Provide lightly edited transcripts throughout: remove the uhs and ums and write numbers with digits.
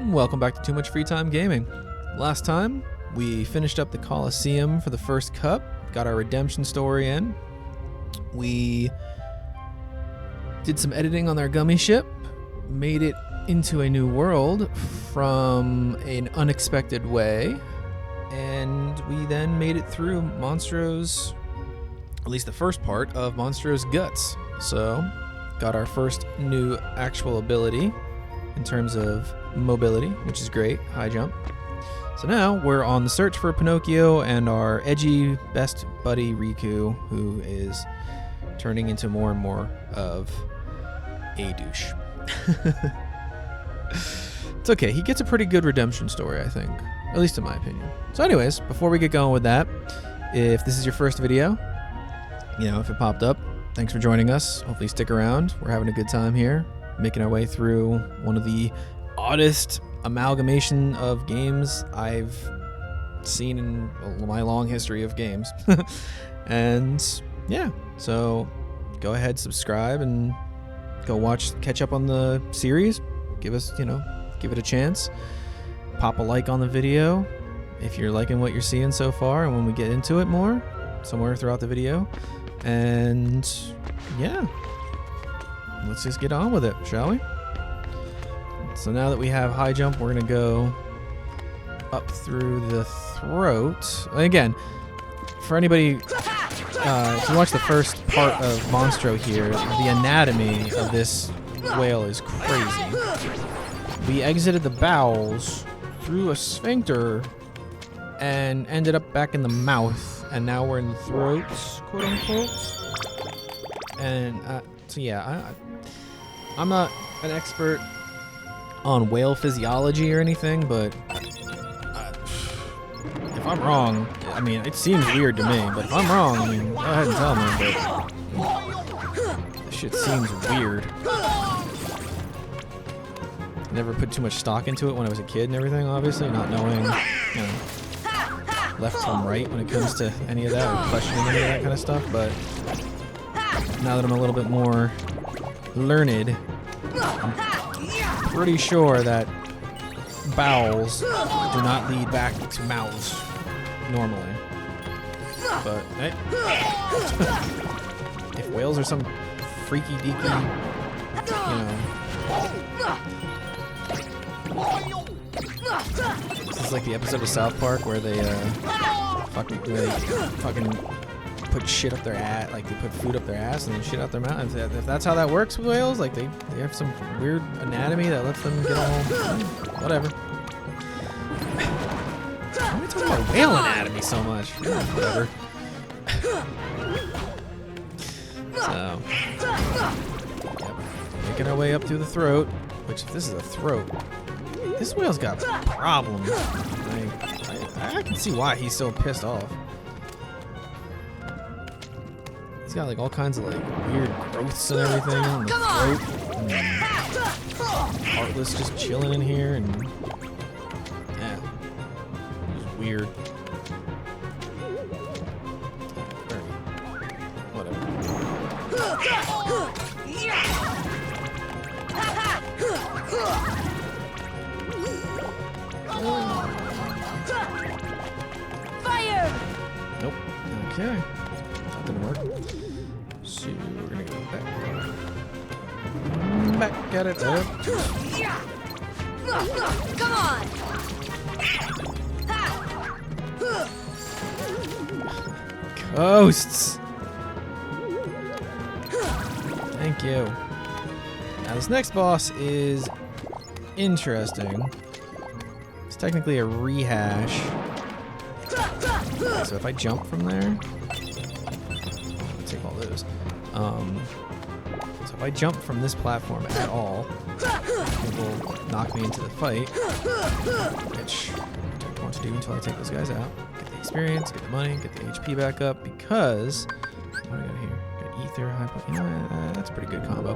Welcome back to Too Much Free Time Gaming. Last time, we finished up the Coliseum for the first cup, got our redemption story in. We did some editing on our gummy ship, made it into a new world from an unexpected way, and we then made it through Monstro's, at least the first part of Monstro's Guts. So, got our first new actual ability in terms of mobility, which is great, high jump. So now we're on the search for Pinocchio and our edgy best buddy Riku, who is turning into more and more of a douche. It's okay, he gets a pretty good redemption story, I think, at least in my opinion. So anyways, before we get going with that, if this is your first video, if it popped up, thanks for joining us. Hopefully stick around. We're having a good time here, making our way through one of the oddest amalgamation of games I've seen in my long history of games. And yeah, so go ahead, subscribe, and go catch up on the series. Give us, give it a chance. Pop a like on the video if you're liking what you're seeing so far, and when we get into it more, somewhere throughout the video. And yeah, let's just get on with it, shall we? So now that we have high jump, we're gonna go up through the throat. Again, for anybody, if you watch the first part of Monstro here, the anatomy of this whale is crazy. We exited the bowels through a sphincter and ended up back in the mouth, and now we're in the throat, quote unquote. And so yeah, I'm not an expert on whale physiology or anything, but if I'm wrong, it seems weird to me, but if I'm wrong, go ahead and tell me, but this shit seems weird. I never put too much stock into it when I was a kid and everything, obviously, not knowing, left from right when it comes to any of that, or questioning any of that kind of stuff, but now that I'm a little bit more learned, I'm pretty sure that bowels do not lead back to mouths normally. But hey, if whales are some freaky deaky, this is like the episode of South Park where they fucking put shit up their ass, like they put food up their ass and then shit out their mouth. If that's how that works with whales, like they have some weird anatomy that lets them get all, whatever. Why are we talking about whale anatomy so much? Whatever. So, yep, making our way up through the throat, which if this is a throat, this whale's got problems. I can see why he's so pissed off. He's got like all kinds of like weird growths and everything on the throat. And heartless just chilling in here, and yeah, just weird. Whatever. Fire! Nope. Okay. That didn't work. So we're gonna go back at it up. Come on! Ghosts! Thank you. Now this next boss is interesting. It's technically a rehash. So if I jump from there, take all those. So if I jump from this platform at all, it will knock me into the fight, which I don't want to do until I take those guys out. Get the experience, get the money, get the HP back up, because what do I got here? Got ether, high, that's a pretty good combo.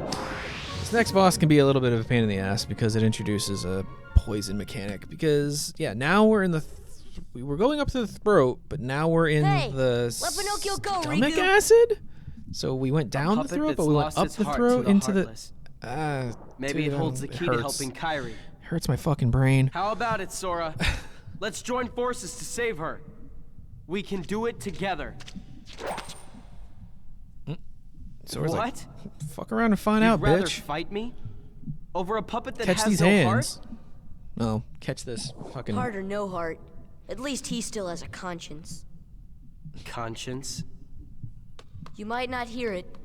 This next boss can be a little bit of a pain in the ass because it introduces a poison mechanic. Because yeah, now we're in the we were going up to the throat, but now we're in the stomach acid. So we went down the throat, but we went up the throat into the Maybe it holds the key to helping Kairi. Hurts my fucking brain. How about it, Sora? Let's join forces to save her. We can do it together. Sora's like, What? fuck around and find You'd out, rather bitch. fight me? Over a puppet that Catch has these no hands. heart? No, catch this fucking. Heart or no heart, at least he still has a conscience. Conscience? You might not hear it,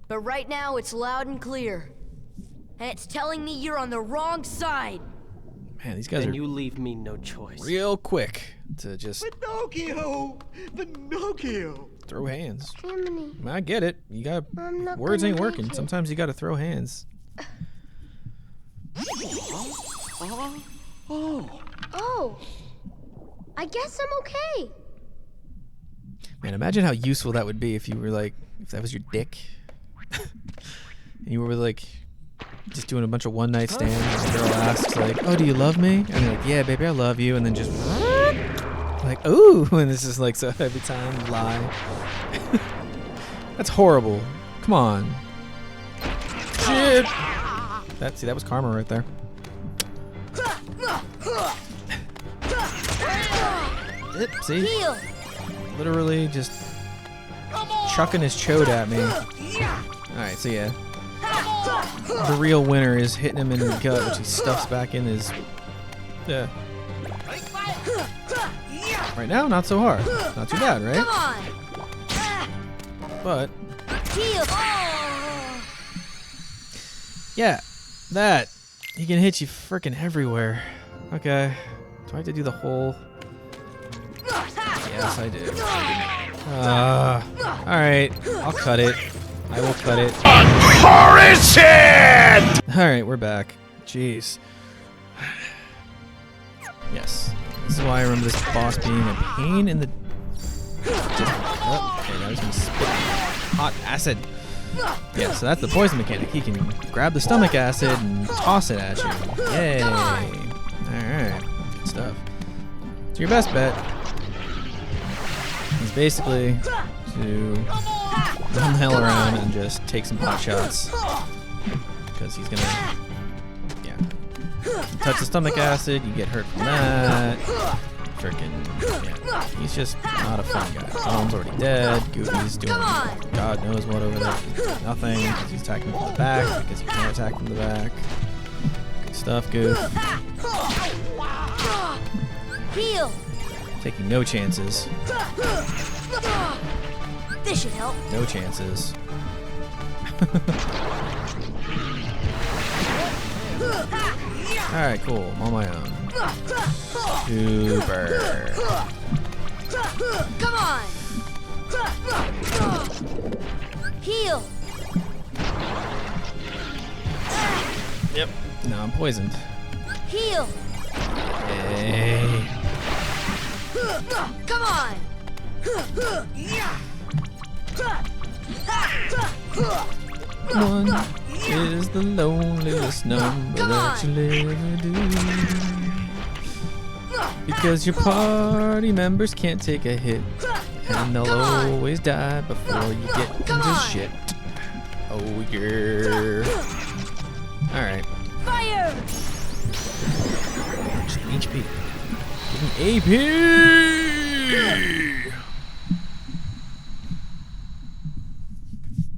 but right now it's loud and clear. And it's telling me you're on the wrong side. Man, these guys Then are you leave me no choice. real quick to just Pinocchio! Pinocchio! throw hands. Jiminy, I get it. You got I'm not words gonna ain't working. make it. Sometimes you got to throw hands. Oh, I guess I'm okay. Man, imagine how useful that would be if you were like, if that was your dick, and you were like, just doing a bunch of one night stands. And the girl asks like, "Oh, do you love me?" And you're like, "Yeah, baby, I love you." And then just like, "Ooh," and this is like, so every time you lie. That's horrible. Come on. Shit. That was karma right there. Yep, see? Heal! Literally just chucking his chode at me. Alright, so yeah. The real winner is hitting him in the gut, which he stuffs back in his... Yeah. Right now, not so hard. Not too bad, Come right? on! But, Heal! yeah. That. He can hit you frickin' everywhere. Okay. Do I have to do the whole... Yes, I do. Alright. I'll cut it. I will cut it. Alright, we're back. Jeez. Yes. This is why I remember this boss being a pain in the... Oh, okay, now he's gonna spit hot acid. Yeah, so that's the poison mechanic. He can grab the stomach acid and toss it at you. Yay. Alright. Good stuff. So your best bet is basically to run the hell around and just take some pot shots. Because he's gonna... Yeah. You touch the stomach acid, you get hurt from that. Frickin', yeah. He's just not a fun guy. Tom's already dead. Goofy's doing God knows what over there. Nothing, because he's attacking from the back, because he can't attack from the back. Good stuff, Goof. Heal! Taking no chances. This should help. No chances. Alright, cool. I'm on my own. Super. Come on! Heal! Yep. Now I'm poisoned. Heal! Hey. Come on! One is the loneliest number that you'll ever do. Because your party members can't take a hit, and they'll always die before you get into shit. Oh yeah. Alright. Fire! Just HP. Give me AP!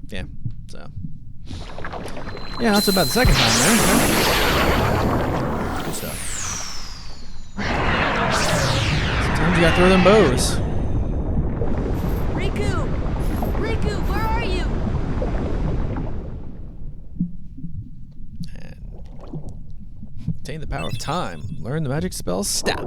Yeah, so. Yeah, that's about the second time there. Good stuff. Sometimes you gotta throw them bows. Riku! Riku, where are you? And obtain the power of time. Learn the magic spell Stop.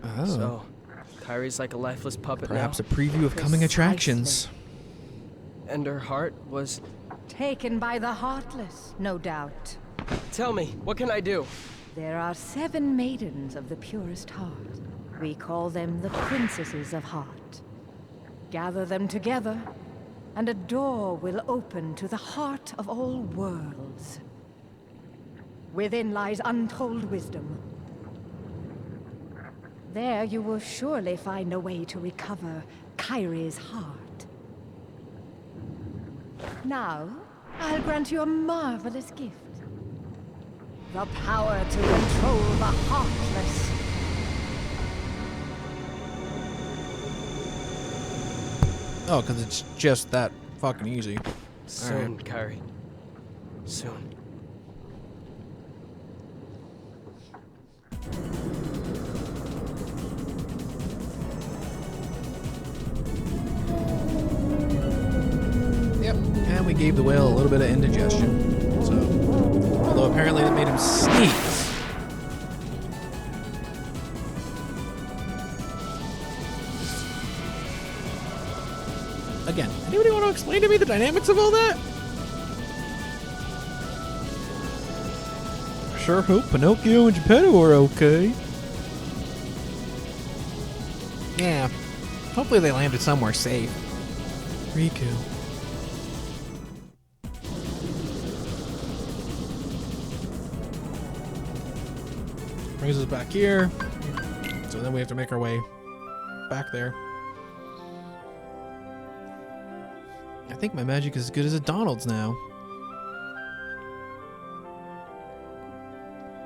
Oh. So, Kyrie's like a lifeless puppet Perhaps a now. preview of coming attractions. And her heart was... Taken by the heartless, no doubt. Tell me, what can I do? There are 7 maidens of the purest heart. We call them the princesses of heart. Gather them together, and a door will open to the heart of all worlds. Within lies untold wisdom. There you will surely find a way to recover Kyrie's heart. Now, I'll grant you a marvelous gift. The power to control the heartless. Oh, because it's just that fucking easy. Soon, Kyrie. Soon. Yep, and we gave the whale a little bit of indigestion. So, although apparently it made him sneeze. Again, anybody want to explain to me the dynamics of all that? I sure hope Pinocchio and Geppetto are okay. Yeah, hopefully they landed somewhere safe. Riku. Brings us back here. So then we have to make our way back there. I think my magic is as good as a Donald's now.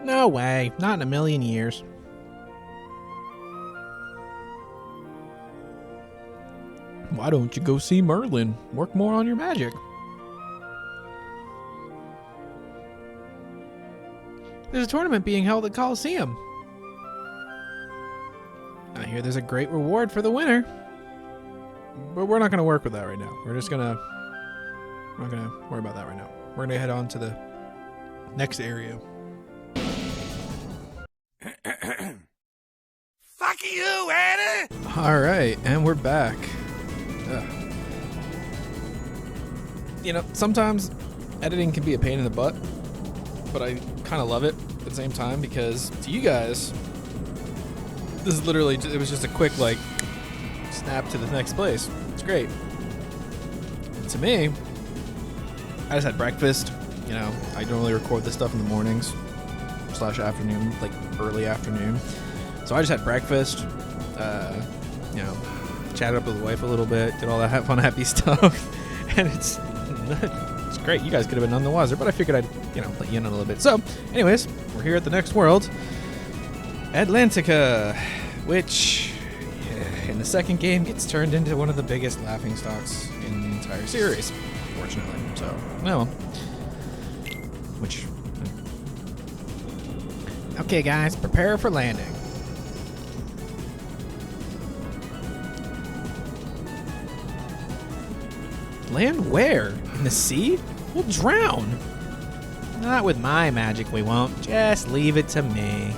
No way. Not in a million years. Why don't you go see Merlin? Work more on your magic. There's a tournament being held at Coliseum. I hear there's a great reward for the winner. But we're not going to work with that right now. We're not going to worry about that right now. We're going to head on to the next area. Fuck you, Anna! All right, and we're back. Ugh. You know, sometimes editing can be a pain in the butt, but I kind of love it at the same time because to you guys, this is literally, it was just a quick, like, snap to the next place. It's great. To me, I just had breakfast. You know, I normally record this stuff in the mornings / afternoon, like early afternoon. So I just had breakfast, you know, chatted up with the wife a little bit, did all that fun, happy stuff, and it's great. You guys could have been none the wiser, but I figured I'd, you know, let you in a little bit. So, anyways, we're here at the next world, Atlantica, which in the second game gets turned into one of the biggest laughingstocks in the entire series, fortunately. So, well, which, okay, guys, prepare for landing. Land where? In the sea? We'll drown. Not with my magic, we won't. Just leave it to me.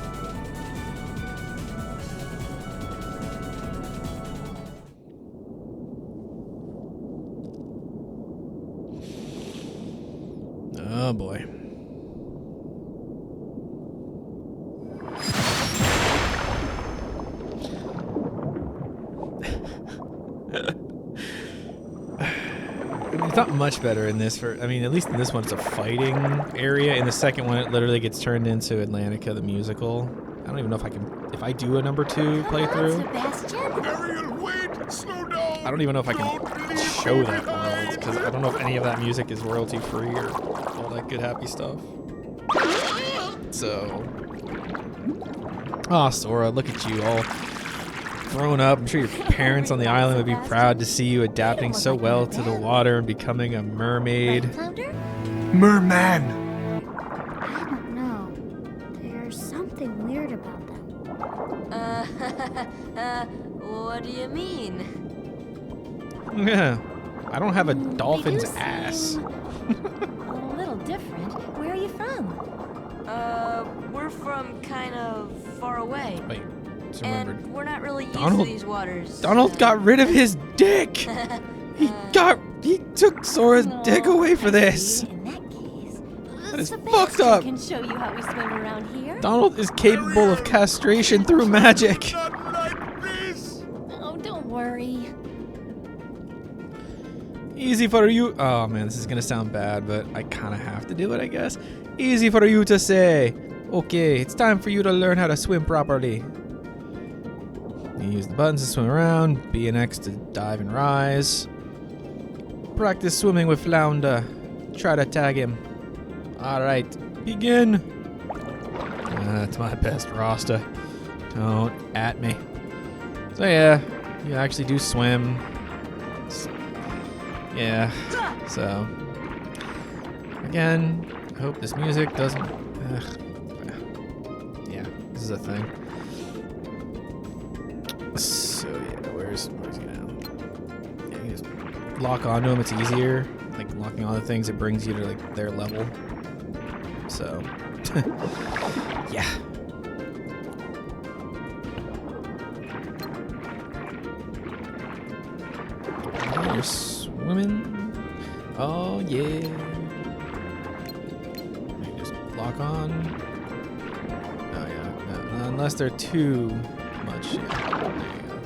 Oh boy. It's not much better in this. I mean, at least in this one, it's a fighting area. In the second one, it literally gets turned into Atlantica the musical. I don't even know if I can. If I do a number 2 playthrough, Ariel, wait! Slow down! I don't even know if I can show that world because I don't know if any of that music is royalty free or all that good happy stuff. So, oh, Sora, look at you all grown up. I'm sure your parents on the island would be proud to see you adapting so well to the water and becoming a mermaid. Merman! I don't know. There's something weird about them. What do you mean? Yeah, I don't have a They dolphin's do ass. seem a little different. Where are you from? We're from kind of far away. Wait, just remembered. And we're not really used Donald- to these waters. Donald got rid of his dick. He took Sora's dick away for this. In that case, That is Sebastian fucked up. can show you how we swim around here. Donald is capable of castration through magic. Not like this! Oh, don't worry. Easy for you. Oh man, this is gonna sound bad, but I kind of have to do it, I guess. Easy for you to say. Okay, it's time for you to learn how to swim properly. You use the buttons to swim around, B and X to dive and rise. practice swimming with Flounder. Try to tag him. Alright, begin. That's my best roster. Don't at me. So yeah, you actually do swim. Yeah, so. Again, I hope this music doesn't... yeah, this is a thing. So yeah, where's he now? Yeah, you just lock onto him, it's easier. Like locking onto things, it brings you to like their level. So, yeah. Oh, you're swimming. Oh yeah. You just lock on. Oh yeah, no, unless they're too much. Yeah. There you go.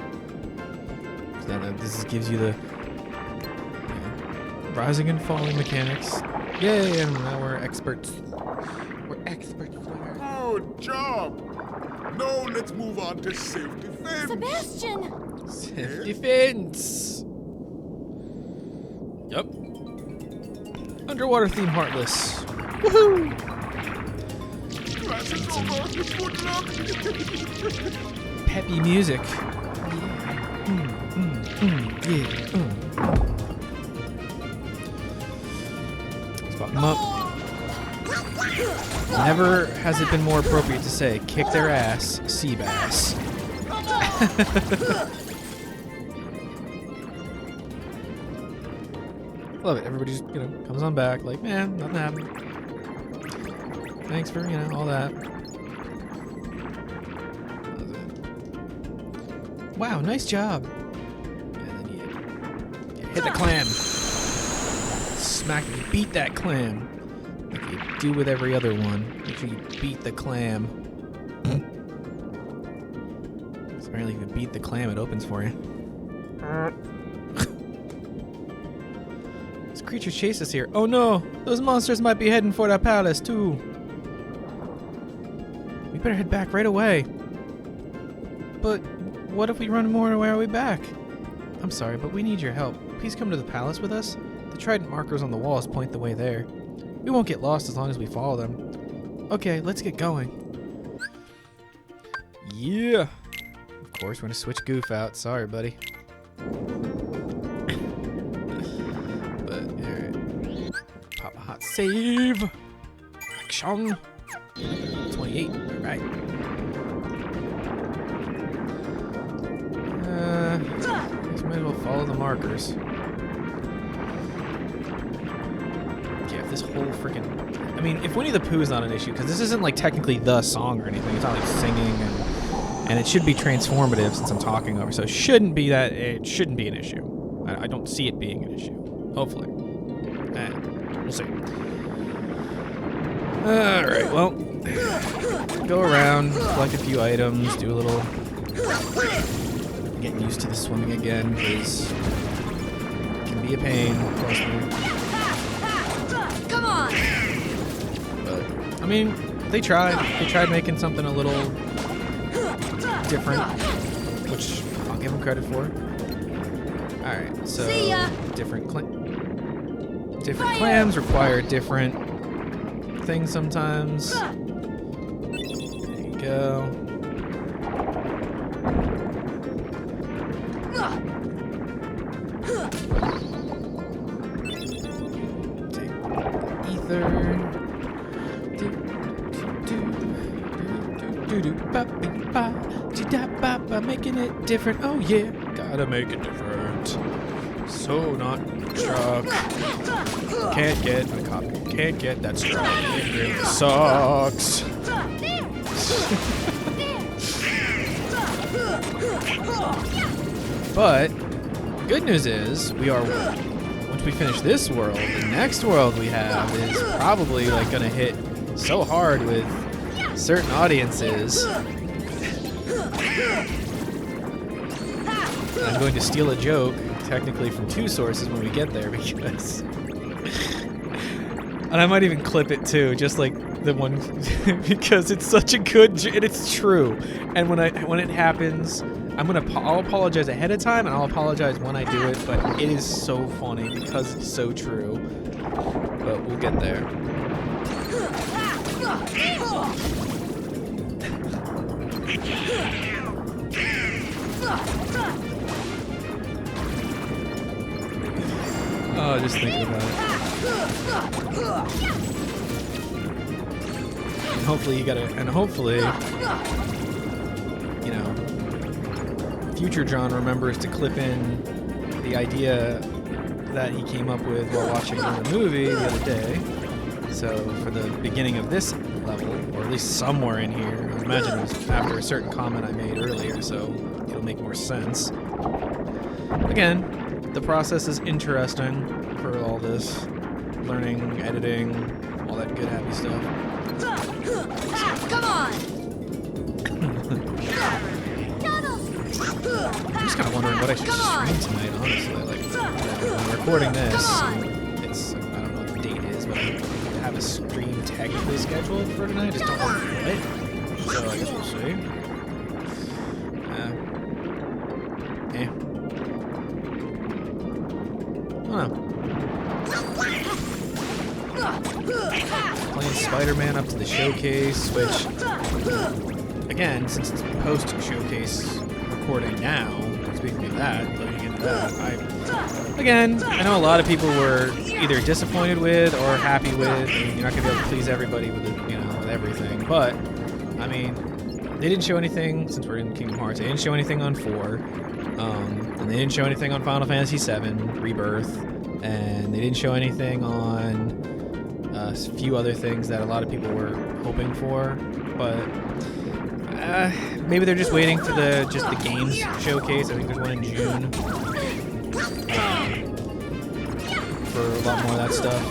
So then this gives you the rising and falling mechanics. Yay, and now we're experts. We're experts. Good job. Now let's move on to self-defense. Sebastian! Self-defense. Yep. Underwater theme Heartless. Woohoo! Class is over. Good luck. Peppy music. Yeah. Fuck them up. Never has it been more appropriate to say, kick their ass, sea bass. Love it. Everybody just, comes on back like, man, nothing happened. Thanks for, all that. Wow, nice job. And then you hit the clam. Smack me, beat that clam. Like you do with every other one. Make sure you beat the clam. Apparently, if you beat the clam, it opens for you. This creature chased us here. Oh no! Those monsters might be heading for the palace too. We better head back right away. But what if we run more on our way back? I'm sorry, but we need your help. Please come to the palace with us. The trident markers on the walls point the way there. We won't get lost as long as we follow them. Okay, let's get going. Yeah. Of course, we're gonna switch Goof out. Sorry, buddy. But, alright. Pop a hot save. Action. 28. Alright. Just might as well follow the markers. Yeah, if this whole freaking... I mean, if Winnie the Pooh is not an issue, because this isn't like technically the song or anything. It's not like singing, and it should be transformative since I'm talking over, so it shouldn't be an issue. I don't see it being an issue. Hopefully. We'll see. Alright, well... Go around, collect a few items, do a little... Getting used to the swimming again, because it can be a pain, trust me. Come on! But, I mean, they tried. They tried making something a little different, which I'll give them credit for. Alright, so different clams require different things sometimes. There you go. Take ether. Making it different. Oh yeah, gotta make it different. So not struck. Can't get a copy. Can't get that struck. It really sucks. But good news is once we finish this world, the next world we have is probably like gonna hit so hard with certain audiences. I'm going to steal a joke, technically from two sources when we get there, because... and I might even clip it too, just like the one, because it's such a good and it's true. And when it happens, I'll apologize ahead of time, and I'll apologize when I do it. But it is so funny because it's so true. But we'll get there. Oh, just thinking about it. And hopefully hopefully, you know, future John remembers to clip in the idea that he came up with while watching the movie the other day. So for the beginning of this level, or at least somewhere in here, I imagine it was after a certain comment I made earlier, so it'll make more sense. Again, the process is interesting for all this learning, editing, all that good happy stuff. Come on! I'm just kind of wondering what I should stream tonight, honestly. Like, when I'm recording this, it's, I don't know what the date is, but I have a stream technically scheduled for tonight. I just don't know what. So I guess we'll see. I don't know. Playing Spider-Man up to the showcase, which, again, since it's post-showcase recording now, speaking of that, looking into that, I know a lot of people were either disappointed with or happy with. I mean, you're not going to be able to please everybody with with everything, but, I mean, they didn't show anything, since we're in Kingdom Hearts, they didn't show anything on 4, and they didn't show anything on Final Fantasy VII Rebirth, and they didn't show anything on a few other things that a lot of people were hoping for, but maybe they're just waiting for the games showcase. I think there's one in June for a lot more of that stuff,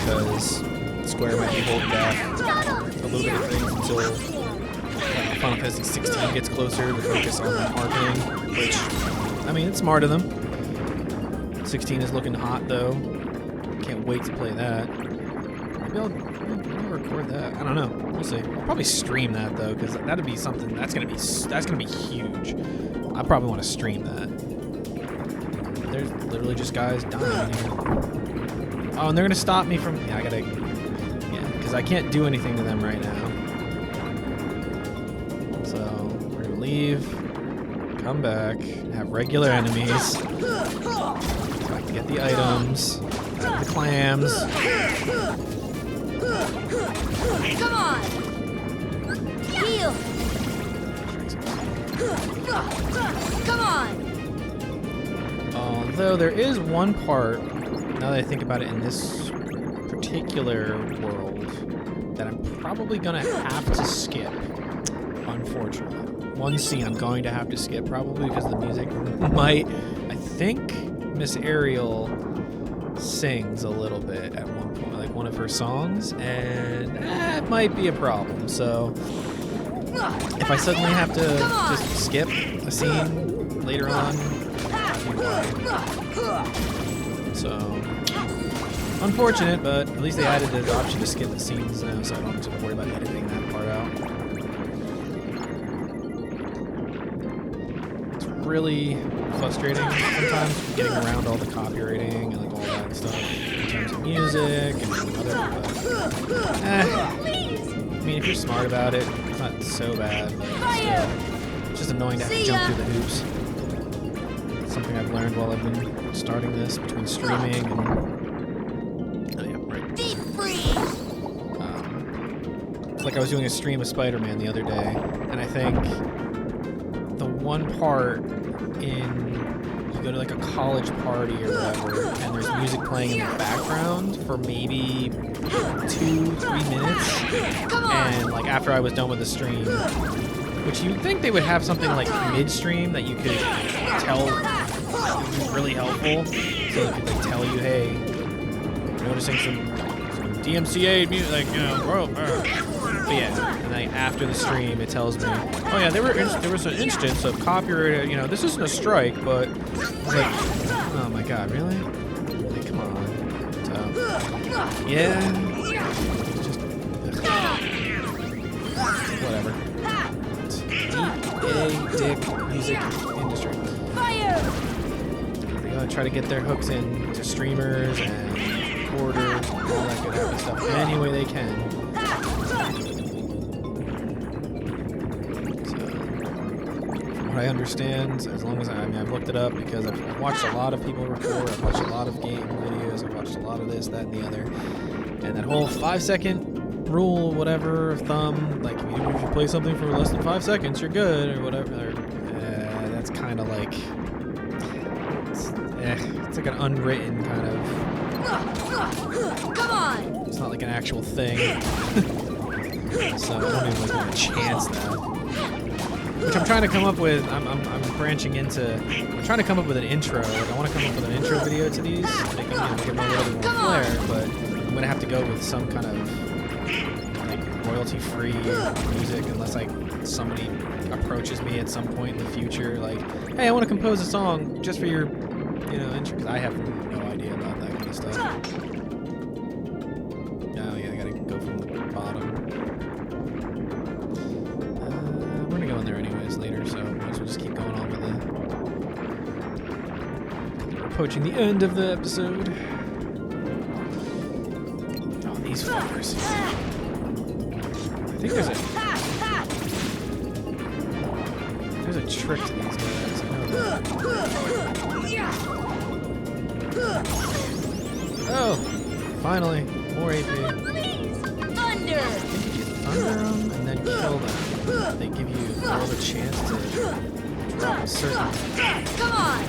because Square might be holding back a little bit of things until Final Fantasy 16 gets closer to focus on marketing, which, I mean, it's smart of them. 16 is looking hot, though. Can't wait to play that. Maybe I'll record that. I don't know. We'll see. I'll probably stream that, though, because that'd be something that's gonna be huge. I probably want to stream that. There's literally just guys dying here. Oh, and they're gonna stop me from. Yeah, because I can't do anything to them right now. So we're gonna leave, come back, have regular enemies. So I can get the items, have the clams. Come on! Heal! Come on! Although there is one part, now that I think about it, in this particular world that I'm probably gonna have to skip, unfortunately. One scene I'm going to have to skip, probably because the music might. I think Miss Ariel sings a little bit at one point, like one of her songs, and that might be a problem. So if I suddenly have to just skip a scene later on, so unfortunate, but at least they added the option to skip the scenes now, so I don't have to worry about editing that part out. It's really frustrating sometimes getting around all the copywriting and like all that stuff in terms of music and other. I mean, if you're smart about it, it's not so bad. But still, it's just annoying to have to jump through the hoops. It's something I've learned while I've been starting this between streaming and. Oh yeah, right. Deep freeze! It's like I was doing a stream of Spider-Man the other day, and I think the one part you go to like a college party or whatever, and there's music playing in the background for maybe 2-3 minutes, and like after I was done with the stream, which you'd think they would have something like mid-stream that you could tell would be really helpful, so they could like tell you, hey, I'm noticing some DMCA music, like, you know, but yeah, and then after the stream, it tells me, oh yeah, there was an instance of copyright, you know, this isn't a strike, but I was like, oh my god, really? Like, come on. So, yeah, just, whatever. dick music industry. Fire! They gotta try to get their hooks in to streamers and orders and all that good happy stuff any way they can. So, from what I understand, as long as I've looked it up because I've watched a lot of people record, I've watched a lot of game videos, I've watched a lot of this, that, and the other, and that whole 5-second rule, whatever, thumb, like even if you play something for less than 5 seconds, you're good, or whatever. That's kind of like, it's like an unwritten kind of. Come on! It's not like an actual thing. So I don't even like chance that. Which I'm trying to come up with. I'm branching into. I'm trying to come up with an intro. Like I want to come up with an intro video to these, make them a little bit more flair, but I'm gonna have to go with some kind of royalty-free music unless like somebody approaches me at some point in the future like, hey, I want to compose a song just for your, intro, because I have no idea about that kind of stuff. Oh yeah, I gotta go from the bottom. We're gonna go in there anyways later, so might as well just keep going on with it. We're approaching the end of the episode. Oh, these fuckers. I think there's a trick to these guys. I know that. Oh, finally, more AP. Thunder! You thunder them and then kill them. They give you more of a chance to drop a certain Come on!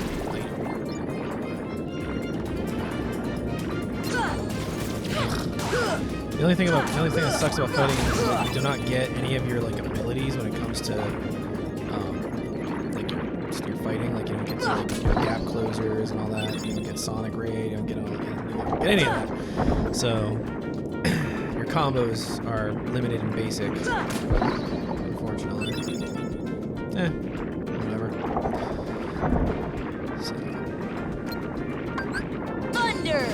item. The only thing that sucks about fighting in this is that you do not get any of your like abilities when it comes to like your fighting. Like you don't get like your gap closers and all that. You don't get Sonic Raid. You don't get any of that. So your combos are limited and basic. Unfortunately. Whatever. So. Thunder!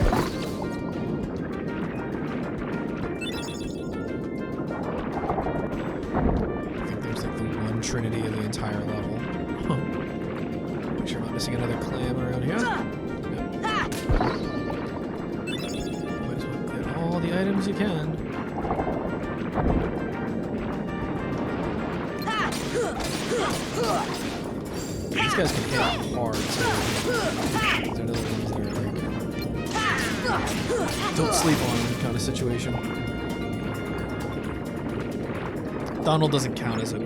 Trinity of the entire level. Huh. Make sure I'm not missing another clam around here. Yep. Might as well get all the items you can. These guys can hit hard too. These are the ones that are like, don't sleep on them kind of situation. Donald doesn't count as a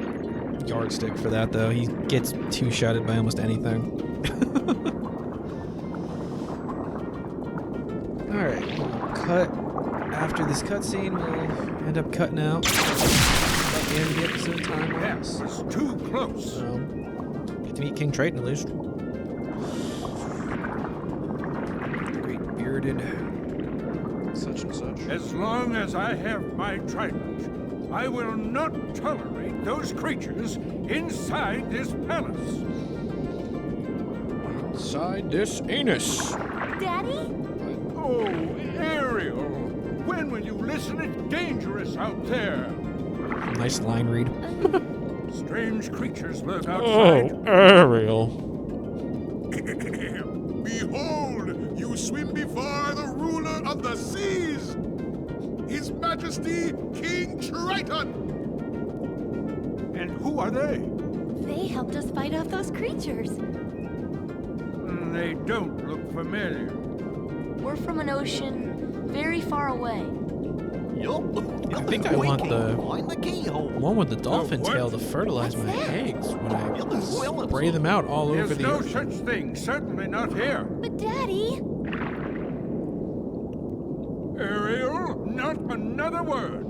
yardstick for that though. He gets two-shotted by almost anything. Alright, we'll cut. After this cutscene, we'll end up cutting out. At the end of the episode time. Yes, it's too close. So, get to meet King Triton at least. Great bearded such and such. As long as I have my trident, I will not tolerate those creatures inside this palace. Inside this anus. Daddy? Oh, Ariel, when will you listen? It's dangerous out there. Nice line read. Strange creatures lurk outside. Oh, Ariel. Behold, you swim before the ruler of the seas, His Majesty King Triton. And who are they? They helped us fight off those creatures. They don't look familiar. We're from an ocean very far away. I think I want the one with the dolphin tail to fertilize my eggs when I spray them out all over There's the no ocean. such thing, certainly not here. But Daddy... Ariel, not another word.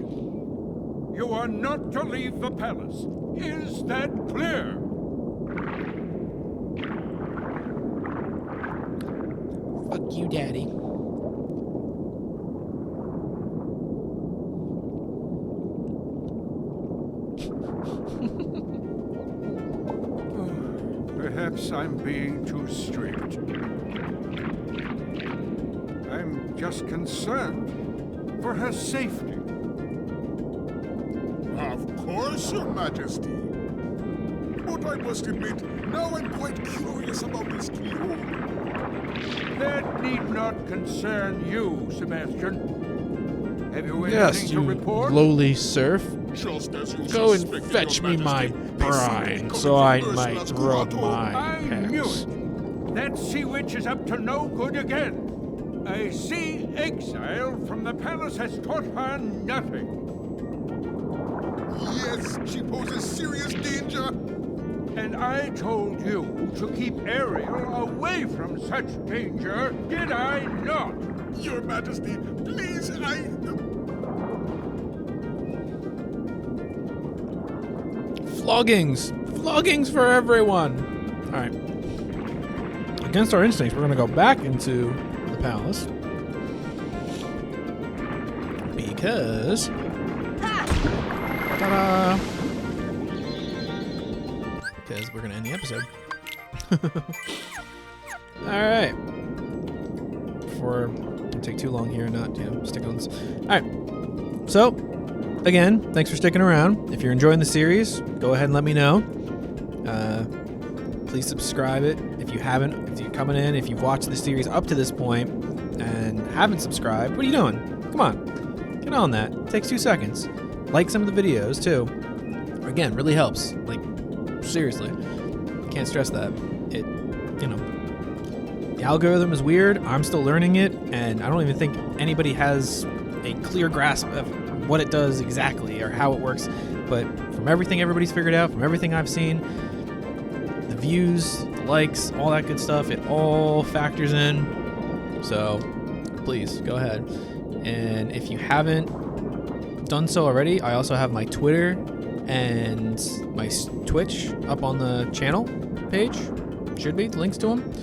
You are not to leave the palace. Is that clear? Fuck you, Daddy. Perhaps I'm being too strict. I'm just concerned for her safety. Of course, Your Majesty. but I must admit, now I'm quite curious about this keyhole. That need not concern you, Sebastian. Have you Yes, anything you to report? lowly serf. Just as you Go and suspected, fetch Your me my Majesty, a brine, secret so I coming from might Ursula's rub grotto. my I knew pecs. it. That sea witch is up to no good again. A sea exile from the palace has taught her nothing. Yes, she poses serious danger. And I told you to keep Ariel away from such danger, did I not? Your Majesty, please, Floggings! Floggings for everyone! Alright. Against our instincts, we're gonna go back into the palace. Because... Ta-da! Because we're gonna end the episode. Alright. Before I take too long here and not, stick on this. Alright. So, again, thanks for sticking around. If you're enjoying the series, go ahead and let me know. Please subscribe it if you haven't. If you're coming in, if you've watched the series up to this point and haven't subscribed, what are you doing? Come on, get on that. It takes 2 seconds. Like some of the videos too. Again, really helps. Like, seriously, can't stress that. It, the algorithm is weird. I'm still learning it, and I don't even think anybody has a clear grasp of what it does exactly or how it works. But from everything everybody's figured out, from everything I've seen, the views, the likes, all that good stuff, it all factors in. So please go ahead. And if you haven't done so already, I also have my Twitter and my Twitch up on the channel page. Should be links to them.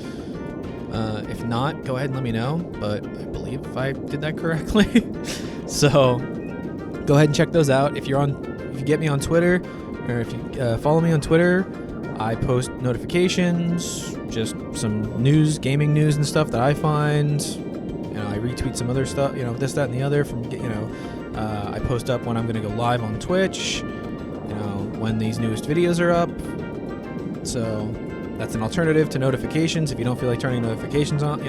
If not, go ahead and let me know. But I believe if I did that correctly. So go ahead and check those out. If you get me on Twitter, or if you follow me on Twitter, I post notifications, just some news, gaming news and stuff that I find. I retweet some other stuff, this, that, and the other from, I post up when I'm going to go live on Twitch, when these newest videos are up. So that's an alternative to notifications if you don't feel like turning notifications on,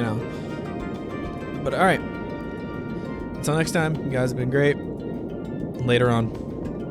But all right. Until next time, you guys have been great. Later on.